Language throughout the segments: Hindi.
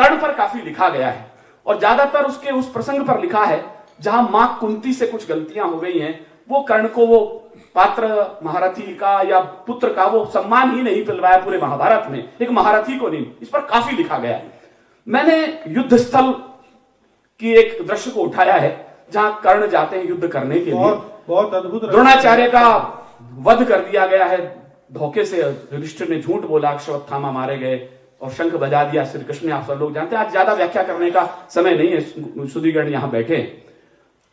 कर्ण पर काफी लिखा गया है और ज्यादातर उसके उस प्रसंग पर लिखा है जहां मां कुंती से कुछ गलतियां हो गई हैं। वो कर्ण को वो पात्र महारथी का या पुत्र का वो सम्मान ही नहीं मिलवाया पूरे महाभारत में, एक महारथी को नहीं। इस पर काफी लिखा गया है। मैंने युद्ध स्थल की एक दृश्य को उठाया है जहां कर्ण जाते हैं युद्ध करने के लिए। बहुत अद्भुत। द्रोणाचार्य का वध कर दिया गया है धोखे से, युधिष्ठिर ने झूठ बोला, अश्वत्थामा मारे गए और शंख बजा दिया श्री कृष्ण ने। आप सब लोग जानते हैं, आज ज्यादा व्याख्या करने का समय नहीं है, सुधीगण यहां बैठे।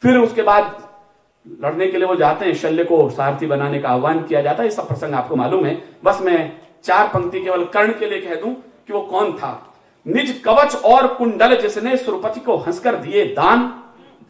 फिर उसके बाद लड़ने के लिए वो जाते हैं, शल्य को सारथी बनाने का आह्वान किया जाता है। ये सब प्रसंग आपको मालूम है। बस मैं 4 पंक्ति केवल कर्ण के लिए कह दूं कि वो कौन था। निज कवच और कुंडल जिसने सुरपति को हंसकर दिए दान।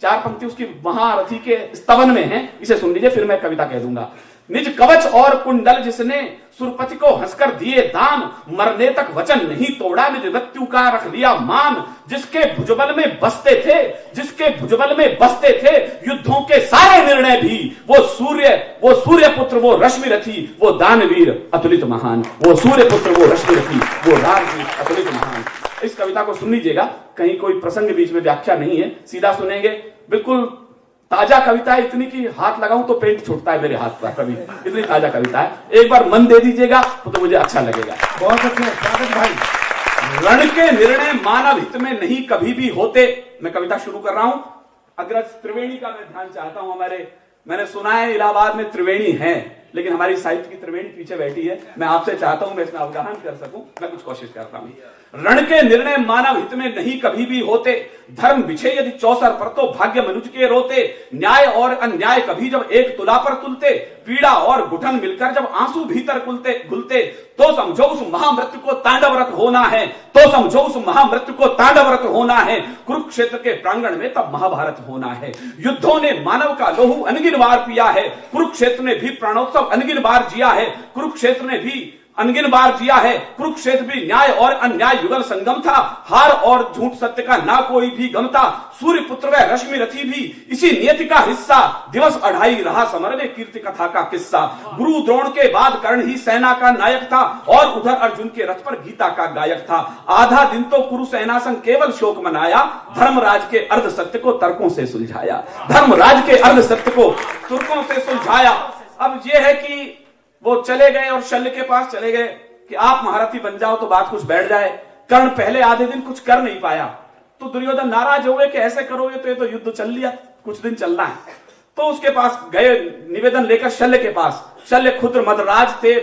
4 पंक्ति उसकी महारथी के स्तवन में है, इसे सुन लीजिए, फिर मैं कविता कह दूंगा। निज कवच और कुंडल जिसने सुरपति को हंसकर दिए दान, मरने तक वचन नहीं तोड़ा, निज मृत्यु का रख लिया मान। जिसके भुजबल में बसते थे, जिसके भुजबल में बसते थे युद्धों के सारे निर्णय भी, वो सूर्य पुत्र, वो रश्मि रथी, वो दानवीर अतुलित महान। वो सूर्य पुत्र, वो रश्मि रथी, वो राजवीर अतुलित महान। इस कविता को सुन लीजिएगा, कहीं कोई प्रसंग बीच में व्याख्या नहीं है, सीधा सुनेंगे। बिल्कुल ताजा कविता है, इतनी कि हाथ लगाऊं तो पेंट छूटता है मेरे हाथ पर कभी, इतनी ताजा कविता है। एक बार मन दे दीजिएगा तो मुझे अच्छा लगेगा। बहुत अच्छे स्वागत भाई। रण के निर्णय मानव हित में नहीं कभी भी होते। मैं कविता शुरू कर रहा हूं। अग्रज त्रिवेणी का मैं ध्यान चाहता हूं। मैंने सुना है इलाहाबाद में त्रिवेणी है, लेकिन हमारी साहित्य की त्रिवेणी पीछे बैठी है। मैं आपसे चाहता हूं मैं इसमें अवगाहन कर सकूं, मैं कुछ कोशिश करता हूं। रण के निर्णय मानव हित में नहीं कभी भी होते, धर्म बिछे यदि चौसर पर तो भाग्य मनुज के रोते। न्याय और अन्याय कभी जब एक तुला पर तुलते, पीड़ा और घुटन मिलकर जब आंसू भीतर घुलते, तो समझो उस महामृत्यु को तांडवरत होना है, तो समझो उस महामृत्यु को तांडवरत होना है। कुरुक्षेत्र के प्रांगण में तब महाभारत होना है। युद्धों ने मानव का लोहू अनगिन बार पिया है, कुरुक्षेत्र ने भी प्राणोत्सव अनगिन बार जिया है। कुरुक्षेत्र ने भी अनगिन बार जिया है। कुरुक्षेत्र भी न्याय और अन्याय युगल संगम था, हार और झूठ सत्य का ना कोई भी गम था। सूर्य पुत्र व रश्मि रथी भी इसी नियति का हिस्सा, दिवस 2.5 रहा समर में कीर्ति कथा का किस्सा। गुरु द्रोण के बाद कर्ण ही सेना का नायक था, और उधर अर्जुन के रथ पर गीता का गायक था। आधा दिन तो कुरु सेना संग केवल शोक मनाया, धर्मराज के अर्ध सत्य को तर्कों से सुलझाया। धर्मराज के अर्ध सत्य को तुर्कों से सुलझाया। अब यह है कि वो चले गए और शल्य के पास चले गए कि आप महारथी बन जाओ तो बात कुछ बैठ जाए। कर्ण पहले आधे दिन कुछ कर नहीं पाया, तो दुर्योधन नाराज हो गए कि ऐसे करोगे तो ये तो युद्ध चल लिया, कुछ दिन चलना है। तो उसके पास गए निवेदन लेकर शल्य के पास। शल्य खुद मदराज थे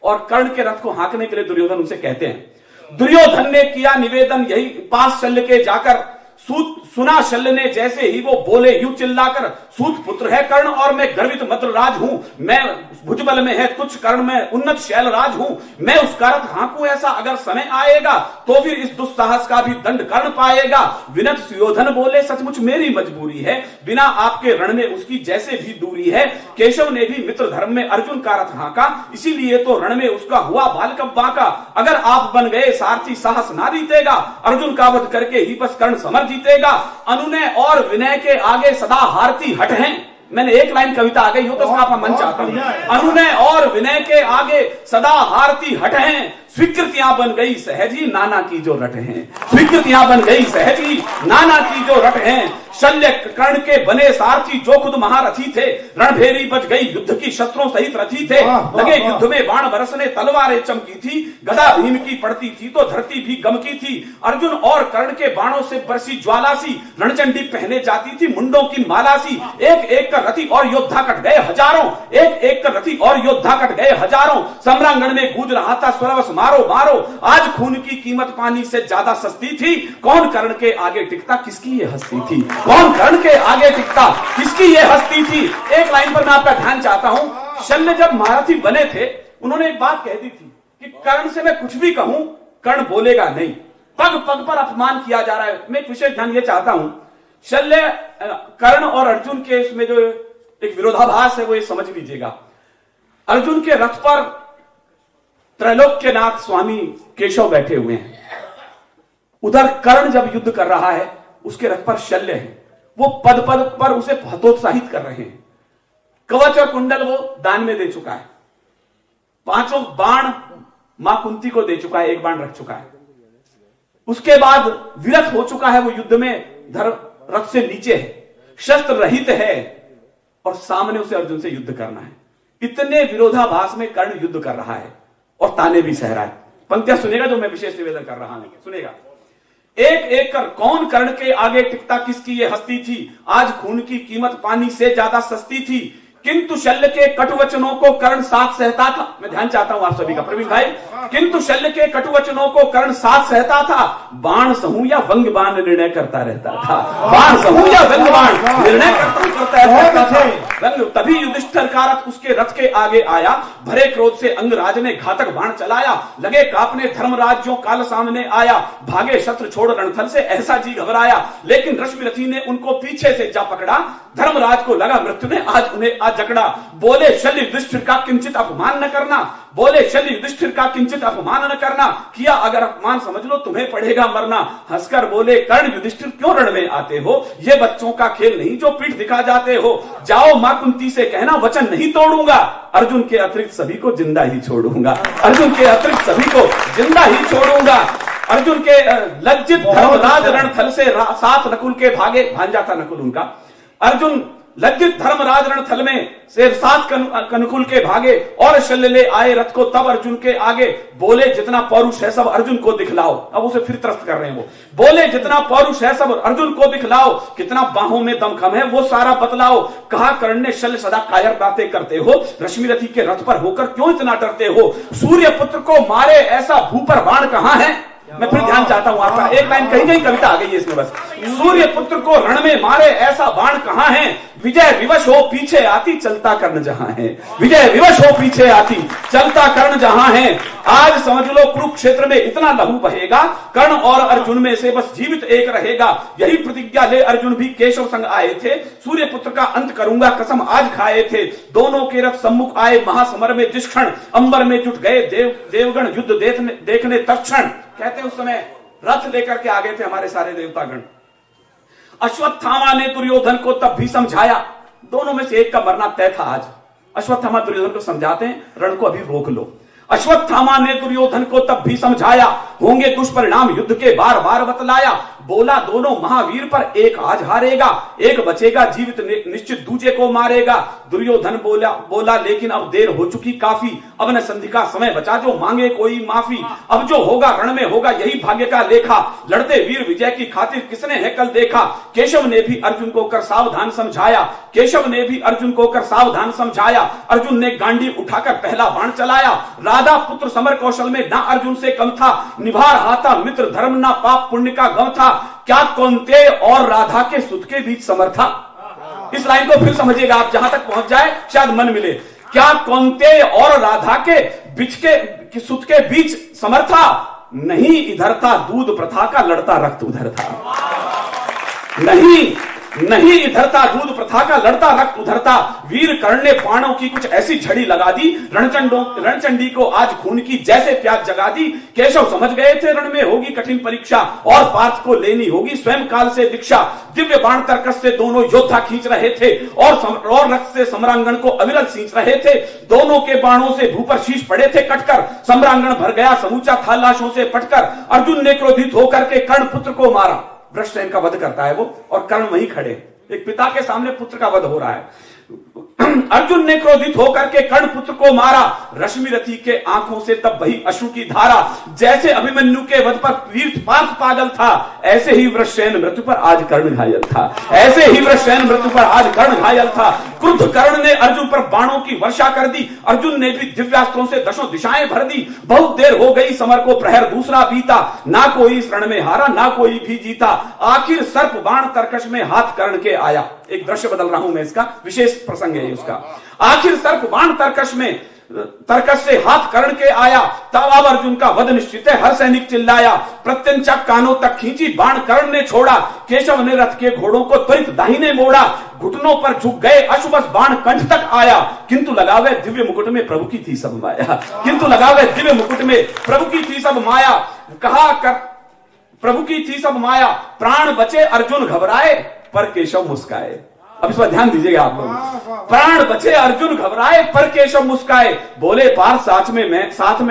और कर्ण के रथ को हाँकने के लिए दुर्योधन उनसे कहते हैं। दुर्योधन ने किया निवेदन यही पास शल्य के जाकर, सुना शल्य ने जैसे ही वो बोले यूं चिल्लाकर, सूत पुत्र है कर्ण और मैं गर्वित मद्रराज हूं। मैं भुजबल में है तुच्छ कर्ण में उन्नत शैलराज हूं। मैं उसका रथ हाँकूं ऐसा अगर समय आएगा, तो फिर इस दुस्साहस का भी दंड कर्ण पाएगा। विनत सुयोधन बोले सचमुच मेरी मजबूरी है, बिना आपके रण में उसकी जैसे भी दूरी है। केशव ने भी मित्र धर्म में अर्जुन का रथ हाँका, इसीलिए तो रण में उसका हुआ बालकब बांका। अगर आप बन गए सारथी साहस ना जीतेगा, अर्जुन का वध करके ही बस कर्ण समर जीतेगा। अनुनय और विनय के आगे सदा हारती हट हैं। मैंने एक लाइन कविता आ गई हो तो आपका मन चाहता हूं। अनुनय और विनय के आगे सदा हारती हट हैं, स्वीकृतियां बन गई सहजी नाना की जो रट हैं। स्वीकृतियां बन गई सहजी नाना की जो रट हैं। शल्य कर्ण के बने सारथी जो खुद महारथी थे, रणभेरी बच गई युद्ध की शस्त्रों सहित रथी थे। लगे युद्ध में बाण बरसने तलवारें चमकी थी, गदा भीम की पड़ती थी तो धरती भी गमकी थी। अर्जुन और कर्ण के बाणों से बरसी ज्वाला सी, रणचंडी पहने जाती थी मुंडों की माला सी। एक एक कर रथी और योद्धा कट गए हजारों, एक एक कर रथी और योद्धा कट गए हजारों। सम्रांगण में गूंज रहा था स्वरवश मारो मारो, आज खून की कीमत पानी से ज्यादा सस्ती थी। कौन कर्ण के आगे टिकता किसकी ये हस्ती थी, कौन कर्ण के आगे टिकता किसकी ये हस्ती थी। एक लाइन पर मैं आपका ध्यान चाहता हूं। शल्य जब महारथी बने थे, उन्होंने एक बात कह दी थी कि कर्ण से मैं कुछ भी कहूं कर्ण बोलेगा नहीं, पग पग पर अपमान किया जा रहा है। मैं एक विशेष ध्यान ये चाहता हूं, शल्य कर्ण और अर्जुन के इसमें जो एक विरोधाभास है वो ये समझ लीजिएगा। अर्जुन के रथ पर त्रैलोक्यनाथ स्वामी केशव बैठे हुए हैं, उधर कर्ण जब युद्ध कर रहा है उसके रथ पर शल्य है, वो पद पद पर उसे हतोत्साहित कर रहे हैं। कवच और कुंडल वो दान में दे चुका है, 5 बाण मां कुंती को दे चुका है, 1 बाण रख चुका है। उसके बाद विरत हो चुका है वो युद्ध में, धर्म रथ से नीचे है, शस्त्र रहित है और सामने उसे अर्जुन से युद्ध करना है। इतने विरोधाभास में कर्ण युद्ध कर रहा है और ताने भी सह रहा है। पंक्तियां सुनेगा जो मैं विशेष निवेदन कर रहा हूं, सुनेगा। एक एक कर कौन कर्ण के आगे टिकता, किसकी ये हस्ती थी, आज खून की कीमत पानी से ज्यादा सस्ती थी, किंतु शल्य के कटुवचनों को कर्ण साथ सहता था। मैं ध्यान चाहता हूं आप सभी का, प्रवीण भाई। किंतु शल्य के कटुवचनों को कर्ण साथ सहता था, बाण सहूं या व्यंग बाण निर्णय करता रहता था। बाण सहूं या व्यंग बाण निर्णय करता रहता था। तभी युधिष्ठिर का रथ उसके रथ के आगे आया, भरे क्रोध से अंगराज ने घातक बाण चलाया, लगे कांपने धर्मराज जो काल सामने आया, भागे शत्रु छोड़ रणथल से ऐसा जी घबराया, लेकिन रश्मिरथी ने उनको पीछे से जा पकड़ा, धर्मराज को लगा मृत्यु ने आज उन्हें आज जकड़ा। बोले शल्य युधिष्ठिर का किंचित अपमान न करना, बोले शल्य युधिष्ठिर का किंचित अपमान न करना, किया अगर अपमान समझ लो तुम्हें पड़ेगा मरना। हंसकर बोले कर्ण युधिष्ठिर क्यों रण में आते हो, ये बच्चों का खेल नहीं जो पीठ दिखा जाते हो, जाओ मां कुंती से कहना वचन नहीं तोड़ूंगा, अर्जुन के अतिरिक्त सभी को जिंदा ही छोड़ूंगा, अर्जुन के अतिरिक्त सभी को जिंदा ही छोड़ूंगा। अर्जुन के लज्जित धर्मराज रणथल से साथ नकुल के भागे, भांजा था नकुल उनका। अर्जुन लज्जित धर्मराज रणथल में से सात कनुकुल के भागे और शल्य ले आए रथ को, तब अर्जुन के आगे बोले जितना पौरुष है सब अर्जुन को दिखलाओ। अब उसे फिर त्रस्त कर रहे हैं वो, बोले जितना पौरुष है सब अर्जुन को दिखलाओ, कितना बाहों में दमखम है वो सारा बतलाओ। कहा कर्ण ने शल्य सदा कायर बातें करते हो, रश्मिरथी के रथ पर होकर क्यों इतना डरते हो, सूर्य पुत्र को मारे ऐसा भू पर बाण कहां है। मैं फिर ध्यान चाहता हूं आपका, एक लाइन कहीं कहीं कविता आ गई है इसमें बस। सूर्य पुत्र को रण में मारे ऐसा बाण कहां है, विजय विवश हो पीछे आती चलता कर्ण जहां है, विजय विवश हो पीछे आती चलता कर्ण जहां है। आज समझ लो कुरुक्षेत्र में इतना लहू बहेगा, कर्ण और अर्जुन में से बस जीवित एक रहेगा। यही प्रतिज्ञा ले अर्जुन भी केशव संग आए थे, सूर्य पुत्र का अंत करूंगा कसम आज खाए थे। दोनों के रथ सम्मुख आए महासमर में जिस क्षण, अंबर में जुट गए देवगण युद्ध देखने तत्क्षण। कहते हैं उस समय रथ लेकर के आ गए थे हमारे सारे देवतागण। अश्वत्थामा ने दुर्योधन को तब भी समझाया, दोनों में से एक का मरना तय था आज। अश्वत्थामा दुर्योधन को समझाते हैं रण को अभी रोक लो। अश्वत्थामा ने दुर्योधन को तब भी समझाया, होंगे दुष्परिणाम युद्ध के बार बार बतलाया। बोला दोनों महावीर पर एक आज हारेगा, एक बचेगा जीवित निश्चित दूजे को मारेगा। दुर्योधन बोला लेकिन अब देर हो चुकी काफी, अब न संधि का समय बचा जो मांगे कोई माफी। अब जो होगा रण में होगा यही भाग्य का लेखा, लड़ते वीर विजय की खातिर किसने है कल देखा। केशव ने भी अर्जुन को कर सावधान समझाया, केशव ने भी अर्जुन को कर सावधान समझाया। अर्जुन ने गांडी उठाकर पहला बाण चलाया, राधा पुत्र समर कौशल में ना अर्जुन से कम था। निभा रहा था मित्र धर्म ना पाप पुण्य का गम था, क्या कौन्तेय और राधा के सुत के बीच समर था। इस लाइन को फिर समझिएगा आप, जहां तक पहुंच जाए शायद मन मिले। क्या कौन्तेय और राधा के बीच के सुत के बीच समर था, नहीं इधर था दूध प्रथा का लड़ता रक्त उधर था। नहीं इधर था दूध प्रथा का लड़ता रक्त उधर था। वीर कर्ण ने बाणों की कुछ ऐसी झड़ी लगा दी, रणचंडी को आज खून की जैसे प्यास जगा दी। केशव समझ गए थे रण में होगी कठिन परीक्षा, और पार्थ को लेनी होगी स्वयं काल से दीक्षा। दिव्य बाण तर्कस से दोनों योद्धा खींच रहे थे, और रक्त से सम्रांगण को अविरल सींच रहे थे। दोनों के बाणों से भू पर शीश पड़े थे कटकर, सम्रांगण भर गया समूचा था लाशों से फटकर। अर्जुन ने क्रोधित होकर के कर्ण पुत्र को मारा, वृषसेन का वध करता है वो, और कर्ण वहीं खड़े, एक पिता के सामने पुत्र का वध हो रहा है। अर्जुन ने क्रोधित होकर के कर्ण पुत्र को मारा, रश्मिरथी के आंखों से तब बही अश्रु की धारा। जैसे अभिमन्यु के वध पर वीर पार्थ पागल था, ऐसे ही वृषसेन मृत्यु पर आज कर्ण घायल था, ऐसे ही वृषसेन मृत्यु पर आज कर्ण घायल था। क्रुद्ध कर्ण ने अर्जुन पर बाणों की वर्षा कर दी, अर्जुन ने भी दिव्यास्त्रों से दशों दिशाएं भर दी। बहुत देर हो गई समर को प्रहर दूसरा बीता, ना कोई इस रण में हारा ना कोई भी जीता। आखिर सर्प बाण तर्कश में हाथ कर्ण के आया। एक दृश्य बदल रहा हूं मैं, इसका विशेष प्रसंग है उसका। आखिर सर्प बाण तर्कश से हाथ कर्ण के आया, तब अब अर्जुन का वध निश्चित है हर सैनिक चिल्लाया। प्रत्यंचा कानों तक खींची बाण कर्ण ने छोड़ा, केशव ने रथ के घोड़ों को त्वरित दाहिने मोड़ा। घुटनों पर झुक गए अशुभस बाण कंठ तक आया, किंतु लगावे दिव्य मुकुट में प्रभु की थी सब माया, किंतु लगावे दिव्य मुकुट में प्रभु की थी सब माया। कहा कर प्रभु की थी सब माया, प्राण बचे अर्जुन घबराए पर केशव मुस्काए। अब इस पर ध्यान दीजिएगा आप लोग। प्राण बचे अर्जुन घबराए पर केशव मुस्काए, बोले पार्थ साथ में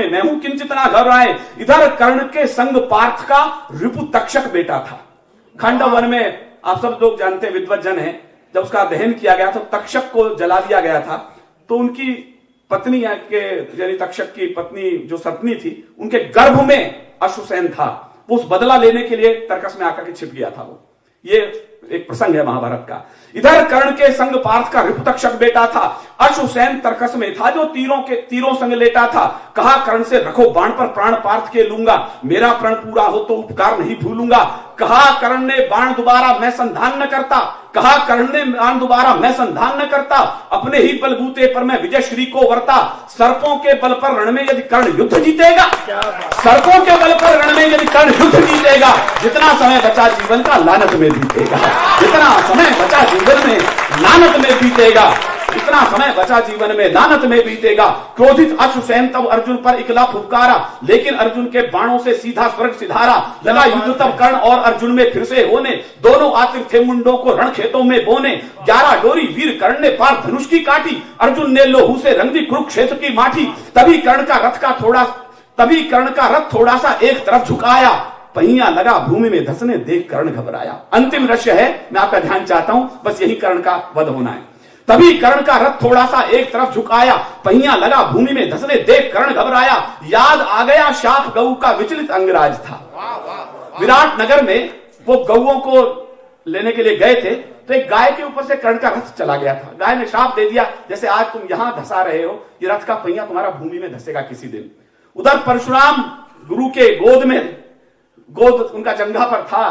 मैं हूं किंचित ना घबराए। इधर कर्ण के संग पार्थ का रिपु तक्षक बेटा था। खांडव वन में आप सब लोग जानते हैं, विद्वत जन है, जब उसका दहन किया गया तो तक्षक को जला दिया गया था। तो उनकी पत्नी यानी तक्षक की पत्नी जो सपनी थी, उनके गर्भ में अश्वसेन था। वो उस बदला लेने के लिए तर्कस में आकर के छिप गया था। वो ये एक प्रसंग है महाभारत का। इधर कर्ण के संग पार्थ का रिपुतक्षक बेटा था। अश्वसेन तर्कस में था जो तीरों संग लेटा था। कहा कर्ण से रखो बाण पर प्राण पार्थ के लूंगा, मेरा प्रण पूरा हो तो उपकार नहीं भूलूंगा। कहा कर्ण ने बाण दोबारा मैं संधान न करता, कहा कर्ण ने बाण दोबारा मैं संधान न करता, अपने ही बलबूते पर मैं विजय श्री को वरता। सर्पों के बल पर रण में यदि कर्ण युद्ध जीतेगा, सर्पों के बल पर रण में यदि कर्ण युद्ध जीतेगा, जितना समय बचा जीवन का लानत में बीतेगा, जितना समय बचा जीवन में लानत में बीतेगा, इतना समय बचा जीवन में लानत में बीतेगा। क्रोधित अश्वसेन तब अर्जुन पर इकला फुफकारा, लेकिन अर्जुन के बाणों से सीधा स्वर्ग सिधारा। लगा युद्ध तब कर्ण और अर्जुन में फिर से होने, दोनों आतिथ थे मुंडों को रण खेतों में बोने। 11 डोरी वीर कर्ण ने पार धनुष की काटी, अर्जुन ने लोहू से रंग दी कुरुक्षेत्र की माठी। तभी कर्ण का रथ थोड़ा सा एक तरफ झुकाया, पहिया लगा भूमि में धसने देख कर्ण घबराया। अंतिम दृश्य है, मैं आपका ध्यान चाहता हूं, बस यही कर्ण का वध होना है। तभी कर्ण का रथ थोड़ा सा एक तरफ झुकाया, पहिया लगा भूमि में धसने देख कर्ण घबराया। याद आ गया शाप गऊ का विचलित अंगराज था। विराट नगर में वो गऊओं को लेने के लिए गए थे, तो एक गाय के ऊपर से कर्ण का रथ चला गया था। गाय ने शाप दे दिया, जैसे आज तुम यहां धसा रहे हो, ये रथ का पहिया तुम्हारा भूमि में धसेगा किसी दिन। उधर परशुराम गुरु के गोद उनका जंघा पर था।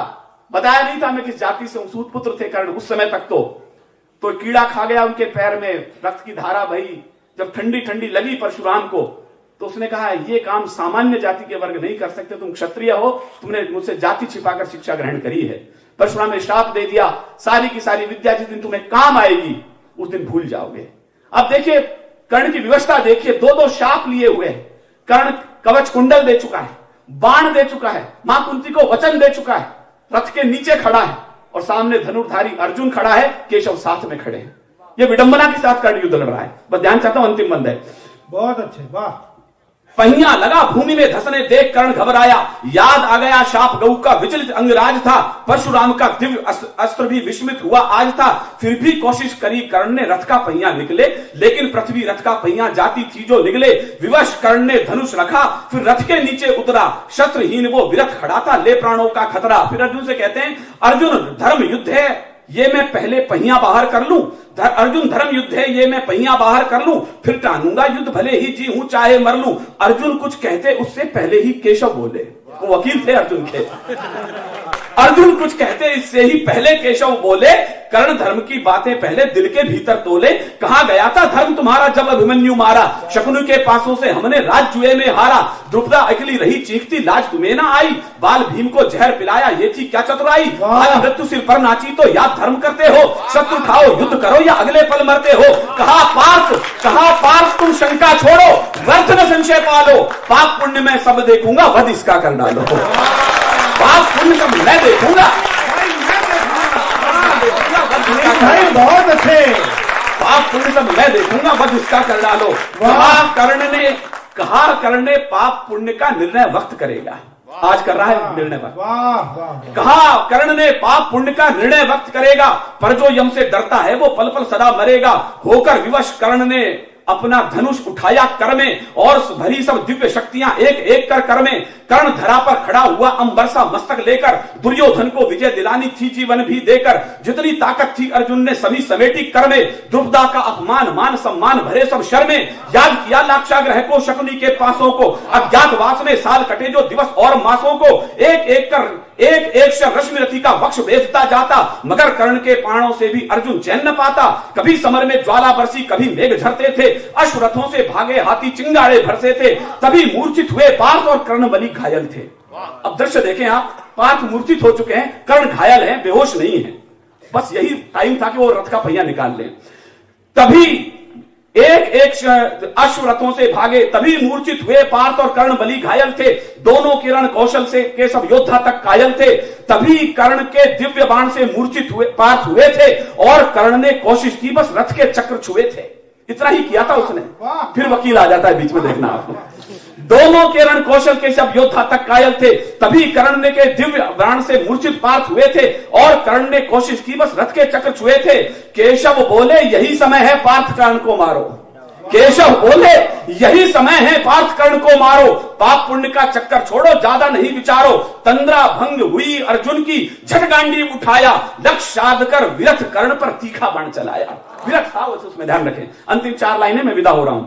बताया नहीं था मैं किस जाति से हूं, सूत पुत्र थे कर्ण उस समय तक। तो कीड़ा खा गया उनके पैर में, रक्त की धारा बही। जब ठंडी ठंडी लगी परशुराम को, तो उसने कहा ये काम सामान्य जाति के वर्ग नहीं कर सकते, तुम क्षत्रिय हो, तुमने मुझसे जाति छिपाकर शिक्षा ग्रहण करी है। परशुराम ने श्राप दे दिया, सारी की सारी विद्या जिस दिन तुम्हें काम आएगी उस दिन भूल जाओगे। अब देखिए कर्ण की व्यवस्था देखिए, 2-2 शाप लिए हुए हैं। कर्ण कवच कुंडल दे चुका है, बाण दे चुका है, मां कुंती को वचन दे चुका है, रथ के नीचे खड़ा है और सामने धनुर्धारी अर्जुन खड़ा है, केशव साथ में खड़े हैं। ये विडंबना के साथ कर्ण युद्ध लड़ रहा है। बस ध्यान चाहता हूं, अंतिम बंद है। बहुत अच्छे, वाह। पहिया लगा भूमि में धसने देख कर्ण घबराया, याद आ गया शाप गऊ का विचलित अंगराज था। परशुराम का दिव्य अस्त्र भी विस्मित हुआ आज था। फिर भी कोशिश करी कर्ण ने रथ का पहिया निकले, लेकिन पृथ्वी रथ का पहिया जाती थी जो निकले। विवश कर्ण ने धनुष रखा, फिर रथ के नीचे उतरा, शस्त्रहीन वो विरत खड़ा था, ले प्राणों का खतरा। फिर अर्जुन से कहते हैं अर्जुन धर्म युद्ध है, ये मैं पहले पहिया बाहर कर लूं। अर्जुन धर्म युद्ध है, ये मैं पहिया बाहर कर लूं, फिर टानूंगा युद्ध भले ही जी हूं चाहे मर लूं। अर्जुन कुछ कहते उससे पहले ही केशव बोले, वो वकील थे अर्जुन के। अर्जुन कुछ कहते इससे ही पहले केशव बोले, कर्ण धर्म की बातें पहले दिल के भीतर तोले। कहा गया था धर्म तुम्हारा जब अभिमन्यु मारा, शकुनि के पासों से हमने राज जुए में हारा। द्रुपदा अकेली रही चीखती, लाज तुम्हें ना आई, बाल भीम को जहर पिलाया, ये थी क्या चतुराई। आज मृत्यु सिर पर नाची तो याद धर्म करते हो, शत्रु खाओ युद्ध करो या अगले पल मरते हो। कहा पार्थ तुम शंका छोड़ो, व्यर्थ में संशय पालो, पाप पुण्य में सब देखूंगा, वध इसका कर डालो। पाप पुण्य सब मैं देखूंगा, बहुत अच्छे। पाप पुण्य सब मैं देखूंगा, वध इसका कर डालो। कहा कर्ण ने पाप पुण्य का निर्णय वक्त करेगा, आज कर रहा है निर्णय वक्त। कहा कर्ण ने पाप पुण्य का निर्णय वक्त करेगा, पर जो यम से डरता है वो पल पल सदा मरेगा। होकर विवश कर्ण ने अपना धनुष उठाया कर में, और भरी सब दिव्य शक्तियां एक एक कर में। कर्ण धरा पर खड़ा हुआ अंबरसा मस्तक लेकर, दुर्योधन को विजय दिलानी थी जीवन भी देकर। जितनी ताकत थी अर्जुन ने सभी समेटी कर में, द्रुपदा का अपमान मान सम्मान भरे सब शर में। याद किया लाक्षागृह को, शकुनि के पासों को, अज्ञातवास में साल कटे जो दिवस और मासों को। एक रश्मि रथी का वक्ष बेचता जाता, मगर कर्ण के प्राणों से भी अर्जुन चैन न पाता। कभी समर में ज्वाला बरसी, कभी मेघ झरते थे, अश्वरथों से भागे हाथी चिंगाड़े भरसे थे। तभी मूर्छित हुए पार्थ और कर्ण बलि घायल थे। अब दृश्य देखें आप, पार्थ मूर्छित हो चुके हैं, कर्ण घायल हैं, बेहोश नहीं है। बस यही टाइम था कि वो रथ का पहिया निकाल लें। तभी एक एक अश्वरथों से भागे, तभी मूर्छित हुए पार्थ और कर्ण, बलि घायल थे, दोनों किरण कौशल से के सब योद्धा तक कायल थे। तभी कर्ण के दिव्य बाण से मूर्छित हुए पार्थ हुए थे, और कर्ण ने कोशिश की बस रथ के चक्र छुए थे। इतना ही किया था उसने। फिर वकील आ जाता है बीच में, देखना आपको। दोनों किरण कौशल के सब योद्धा तक कायल थे, तभी कर्ण ने के दिव्य बाण से मूर्छित पार्थ हुए थे, और कर्ण ने कोशिश की बस रथ के चक्र छुए थे। केशव बोले यही समय है पार्थ कर्ण को मारो। केशव बोले यही समय है पार्थ कर्ण को मारो। पाप पुण्य का चक्कर छोड़ो, ज्यादा नहीं विचारो। तंद्रा भंग हुई अर्जुन की, झट गांडीव उठाया, लक्ष्य साध कर विरथ कर्ण पर तीखा बाण चलाया। विरथ था उसमें, ध्यान रखें। अंतिम 4 लाइनें मैं विदा हो रहा हूं।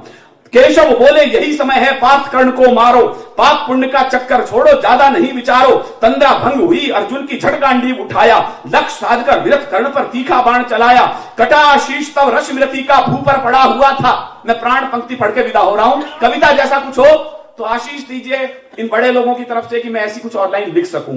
केशव बोले यही समय है पार्थ कर्ण को मारो। पाप पुण्य का चक्कर छोड़ो, ज्यादा नहीं विचारो। तंद्रा भंग हुई अर्जुन की, झट गांडीव उठाया, लक्ष्य साधकर विरथ कर्ण पर तीखा बाण चलाया। कटा शीश तब रश्मिरथी का भू पर पड़ा हुआ था। मैं प्राण पंक्ति पढ़ के विदा हो रहा हूं। कविता जैसा कुछ हो तो आशीष दीजिए इन बड़े लोगों की तरफ से कि मैं ऐसी कुछ और लाइन लिख सकूं।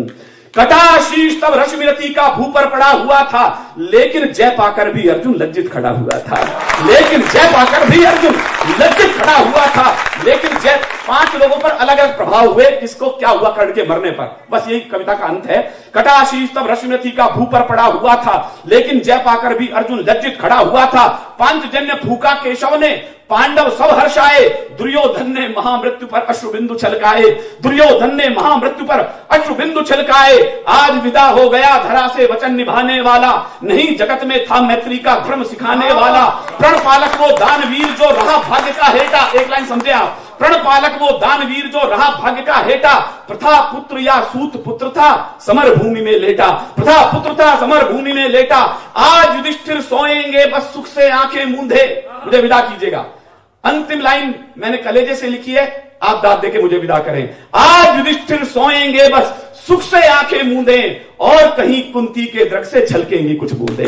कटाशीष तब रश्मिरथी का भू पर पड़ा हुआ था, लेकिन जय पाकर भी अर्जुन लज्जित खड़ा हुआ था। लेकिन जय पाकर भी अर्जुन लज्जित खड़ा हुआ था। लेकिन जय 5 लोगों पर अलग अलग प्रभाव हुए। किसको क्या हुआ कर्ण के मरने पर, बस यही कविता का अंत है। कटाशीष तब रश्मिरथी का भू पर पड़ा हुआ था, लेकिन जय पाकर भी अर्जुन लज्जित खड़ा हुआ था। पांचजन्य फूका केशव ने, पांडव सब हर्षाए, दुर्योधन ने महामृत्यु पर अश्रुबिंदु छलकाए। दुर्योधन ने महामृत्यु पर अश्रुबिंदु छलकाए। आज विदा हो गया धरा से वचन निभाने वाला, नहीं जगत में था मैत्री का धर्म सिखाने वाला। प्रण पालक वो दानवीर जो रहा भाग्य का हेटा। एक लाइन समझे आप। प्रण पालक वो दानवीर जो रहा भाग्य का हेटा। प्रथा पुत्र या सूत पुत्र था, समर भूमि में लेटा। प्रथा पुत्र था, समर भूमि में लेटा। आज युधिष्ठिर सोएंगे बस सुख से आंखें मूंधे। मुझे विदा कीजिएगा। अंतिम लाइन मैंने कलेजे से लिखी है, आप दाद देके मुझे विदा करें। आज युधिष्ठिर सोएंगे बस सुख से आंखें मूंदे, और कहीं कुंती के दृक से छलकेंगी कुछ बूंदे।